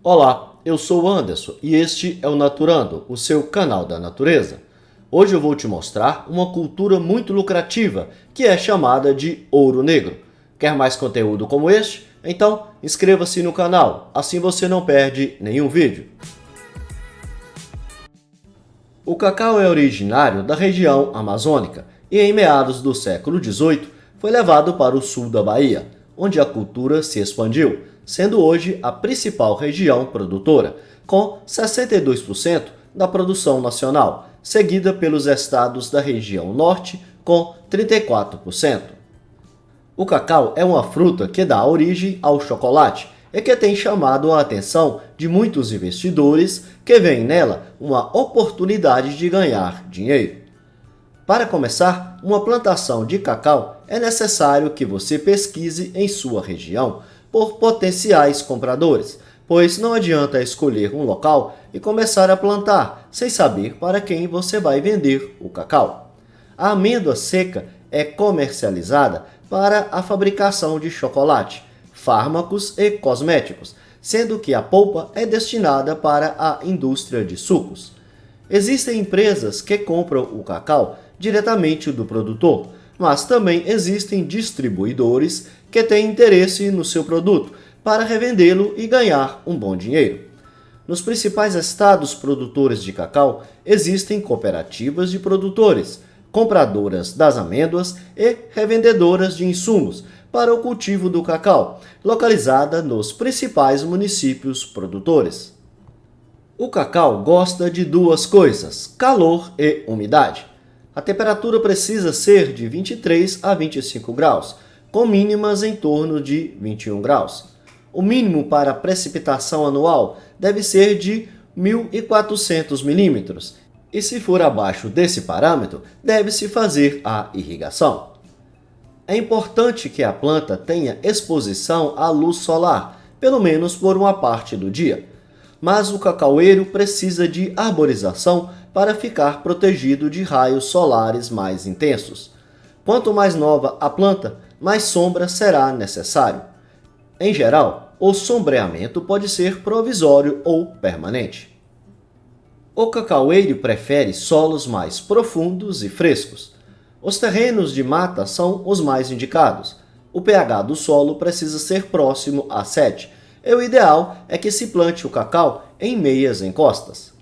Olá, eu sou o Anderson e este é o Naturando, o seu canal da natureza. Hoje eu vou te mostrar uma cultura muito lucrativa que é chamada de ouro negro. Quer mais conteúdo como este? Então inscreva-se no canal, assim você não perde nenhum vídeo. O cacau é originário da região amazônica e em meados do século XVIII foi levado para o sul da Bahia, onde a cultura se expandiu, sendo hoje a principal região produtora, com 62% da produção nacional, seguida pelos estados da região norte, com 34%. O cacau é uma fruta que dá origem ao chocolate e que tem chamado a atenção de muitos investidores que veem nela uma oportunidade de ganhar dinheiro. Para começar uma plantação de cacau, é necessário que você pesquise em sua região por potenciais compradores, pois não adianta escolher um local e começar a plantar sem saber para quem você vai vender o cacau. A amêndoa seca é comercializada para a fabricação de chocolate, fármacos e cosméticos, sendo que a polpa é destinada para a indústria de sucos. Existem empresas que compram o cacau diretamente do produtor, mas também existem distribuidores que têm interesse no seu produto para revendê-lo e ganhar um bom dinheiro. Nos principais estados produtores de cacau, existem cooperativas de produtores, compradoras das amêndoas e revendedoras de insumos para o cultivo do cacau, localizada nos principais municípios produtores. O cacau gosta de duas coisas: calor e umidade. A temperatura precisa ser de 23 a 25 graus, com mínimas em torno de 21 graus. O mínimo para a precipitação anual deve ser de 1.400 milímetros, e se for abaixo desse parâmetro, deve-se fazer a irrigação. É importante que a planta tenha exposição à luz solar, pelo menos por uma parte do dia. Mas o cacaueiro precisa de arborização para ficar protegido de raios solares mais intensos. Quanto mais nova a planta, mais sombra será necessário. Em geral, o sombreamento pode ser provisório ou permanente. O cacaueiro prefere solos mais profundos e frescos. Os terrenos de mata são os mais indicados. O pH do solo precisa ser próximo a 7, e o ideal é que se plante o cacau em meias encostas.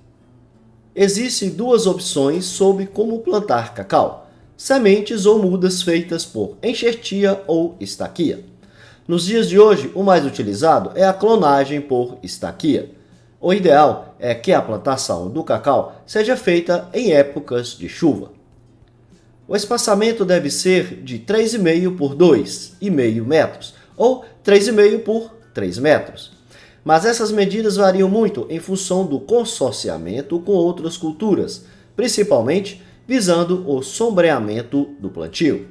Existem duas opções sobre como plantar cacau: sementes ou mudas feitas por enxertia ou estaquia. Nos dias de hoje, o mais utilizado é a clonagem por estaquia. O ideal é que a plantação do cacau seja feita em épocas de chuva. O espaçamento deve ser de 3,5 por 2,5 metros ou 3,5 por 3 metros. Mas essas medidas variam muito em função do consorciamento com outras culturas, principalmente visando o sombreamento do plantio.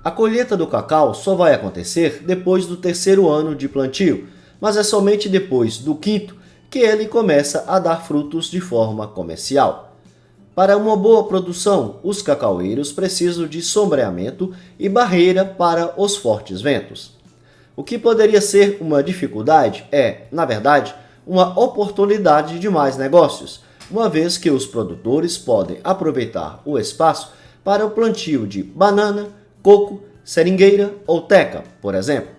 A colheita do cacau só vai acontecer depois do terceiro ano de plantio, mas é somente depois do quinto que ele começa a dar frutos de forma comercial. Para uma boa produção, os cacaueiros precisam de sombreamento e barreira para os fortes ventos. O que poderia ser uma dificuldade é, na verdade, uma oportunidade de mais negócios, uma vez que os produtores podem aproveitar o espaço para o plantio de banana, coco, seringueira ou teca, por exemplo.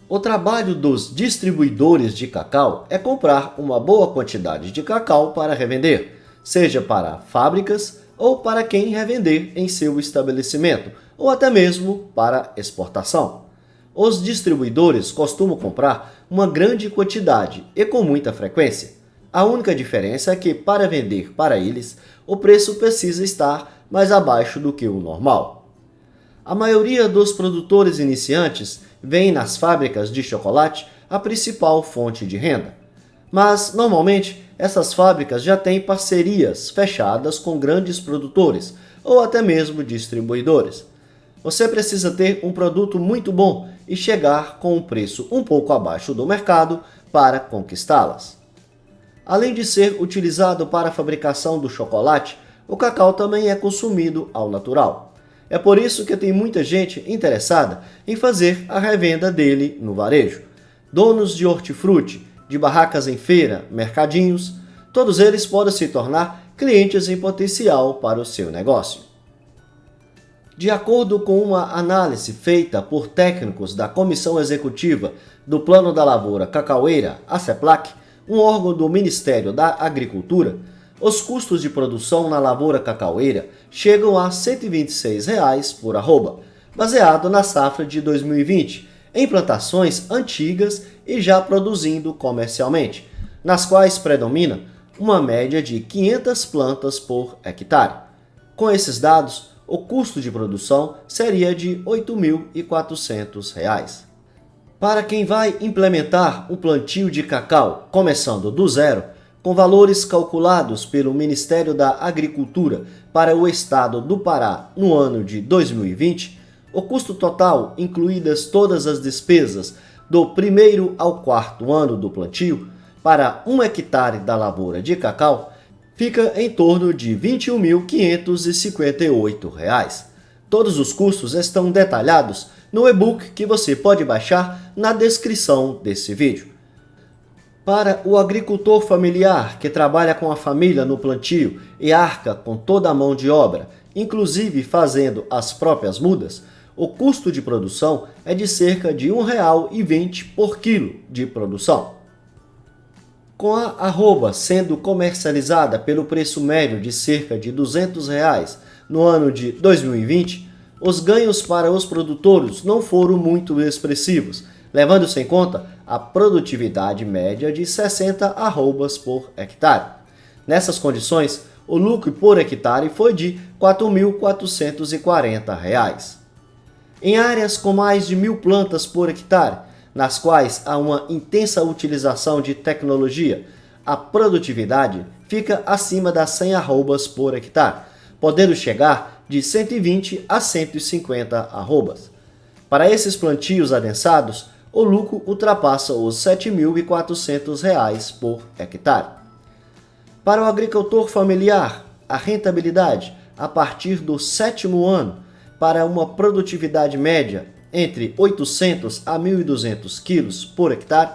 O trabalho dos distribuidores de cacau é comprar uma boa quantidade de cacau para revender, seja para fábricas ou para quem revender em seu estabelecimento, ou até mesmo para exportação. Os distribuidores costumam comprar uma grande quantidade e com muita frequência. A única diferença é que, para vender para eles, o preço precisa estar mais abaixo do que o normal. A maioria dos produtores iniciantes vê nas fábricas de chocolate a principal fonte de renda. Mas, normalmente, essas fábricas já têm parcerias fechadas com grandes produtores ou até mesmo distribuidores. Você precisa ter um produto muito bom e chegar com um preço um pouco abaixo do mercado para conquistá-las. Além de ser utilizado para a fabricação do chocolate, o cacau também é consumido ao natural. É por isso que tem muita gente interessada em fazer a revenda dele no varejo. Donos de hortifruti de barracas em feira, mercadinhos, todos eles podem se tornar clientes em potencial para o seu negócio. De acordo com uma análise feita por técnicos da Comissão Executiva do Plano da Lavoura Cacaueira, a CEPLAC, um órgão do Ministério da Agricultura, os custos de produção na lavoura cacaueira chegam a R$ 126 por arroba, baseado na safra de 2020, em plantações antigas e já produzindo comercialmente, nas quais predomina uma média de 500 plantas por hectare. Com esses dados, o custo de produção seria de R$ 8.400. Para quem vai implementar o plantio de cacau, começando do zero, com valores calculados pelo Ministério da Agricultura para o estado do Pará no ano de 2020, o custo total, incluídas todas as despesas do primeiro ao quarto ano do plantio, para 1 hectare da lavoura de cacau, fica em torno de R$ 21.558. Todos os custos estão detalhados no e-book que você pode baixar na descrição desse vídeo. Para o agricultor familiar que trabalha com a família no plantio e arca com toda a mão de obra, inclusive fazendo as próprias mudas, o custo de produção é de cerca de R$ 1,20 por quilo de produção. Com a arroba sendo comercializada pelo preço médio de cerca de R$ 200 no ano de 2020, os ganhos para os produtores não foram muito expressivos, levando-se em conta a produtividade média de 60 arrobas por hectare. Nessas condições, o lucro por hectare foi de R$ 4.440. Em áreas com mais de 1.000 plantas por hectare, nas quais há uma intensa utilização de tecnologia, a produtividade fica acima das 100 arrobas por hectare, podendo chegar de 120 a 150 arrobas. Para esses plantios adensados, o lucro ultrapassa os R$ 7.400 por hectare. Para o agricultor familiar, a rentabilidade, a partir do 7º ano, para uma produtividade média entre 800 a 1.200 quilos por hectare,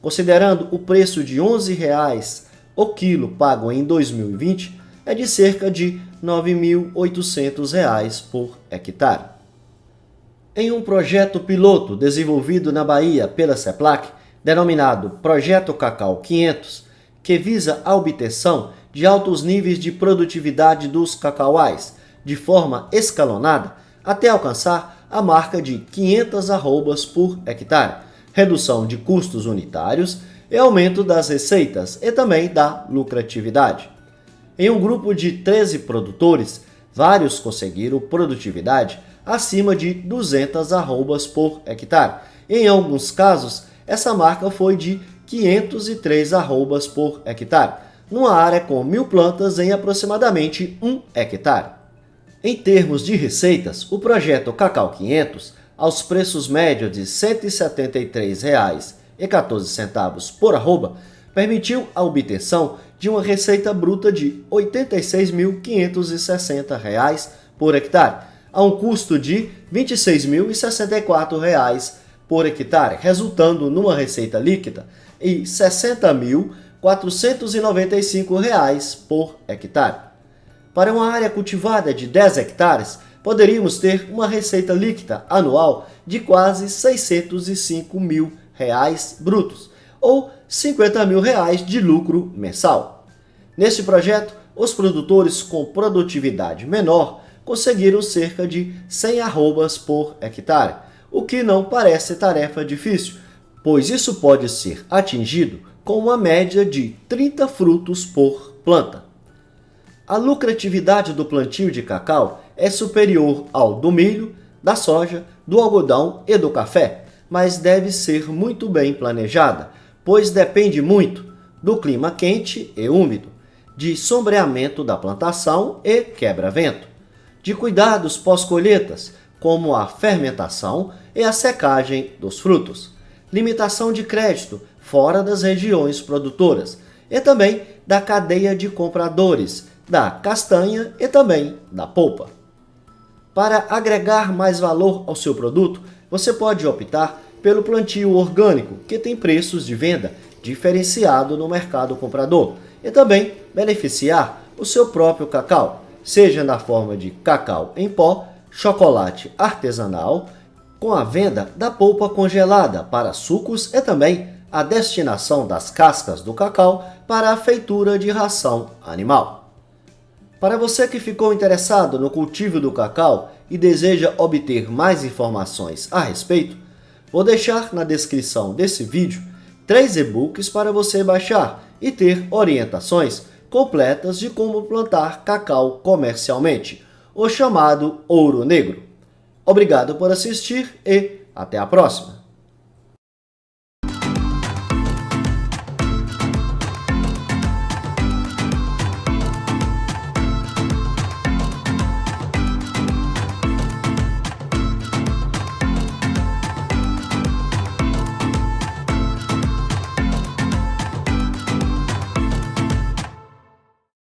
considerando o preço de R$ 11 o quilo pago em 2020, é de cerca de R$ 9.800 por hectare. Em um projeto piloto desenvolvido na Bahia pela CEPLAC, denominado Projeto Cacau 500, que visa a obtenção de altos níveis de produtividade dos cacauais, de forma escalonada, até alcançar a marca de 500 arrobas por hectare, redução de custos unitários e aumento das receitas e também da lucratividade. Em um grupo de 13 produtores, vários conseguiram produtividade acima de 200 arrobas por hectare. Em alguns casos, essa marca foi de 503 arrobas por hectare, numa área com 1.000 plantas em aproximadamente 1 hectare. Em termos de receitas, o projeto Cacau 500, aos preços médios de R$ 173,14 por arroba, permitiu a obtenção de uma receita bruta de R$ 86.560 por hectare, a um custo de R$ 26.064 por hectare, resultando numa receita líquida de R$ 60.495 por hectare. Para uma área cultivada de 10 hectares, poderíamos ter uma receita líquida anual de quase R$ 605 mil brutos, ou R$ 50 mil de lucro mensal. Neste projeto, os produtores com produtividade menor conseguiram cerca de 100 arrobas por hectare, o que não parece tarefa difícil, pois isso pode ser atingido com uma média de 30 frutos por planta. A lucratividade do plantio de cacau é superior ao do milho, da soja, do algodão e do café, mas deve ser muito bem planejada, pois depende muito do clima quente e úmido, de sombreamento da plantação e quebra-vento, de cuidados pós-colheitas, como a fermentação e a secagem dos frutos, limitação de crédito fora das regiões produtoras e também da cadeia de compradores, da castanha e também da polpa. Para agregar mais valor ao seu produto, você pode optar pelo plantio orgânico, que tem preços de venda diferenciado no mercado comprador, e também beneficiar o seu próprio cacau, seja na forma de cacau em pó, chocolate artesanal, com a venda da polpa congelada para sucos e também a destinação das cascas do cacau para a feitura de ração animal. Para você que ficou interessado no cultivo do cacau e deseja obter mais informações a respeito, vou deixar na descrição desse vídeo 3 e-books para você baixar e ter orientações completas de como plantar cacau comercialmente, o chamado ouro negro. Obrigado por assistir e até a próxima!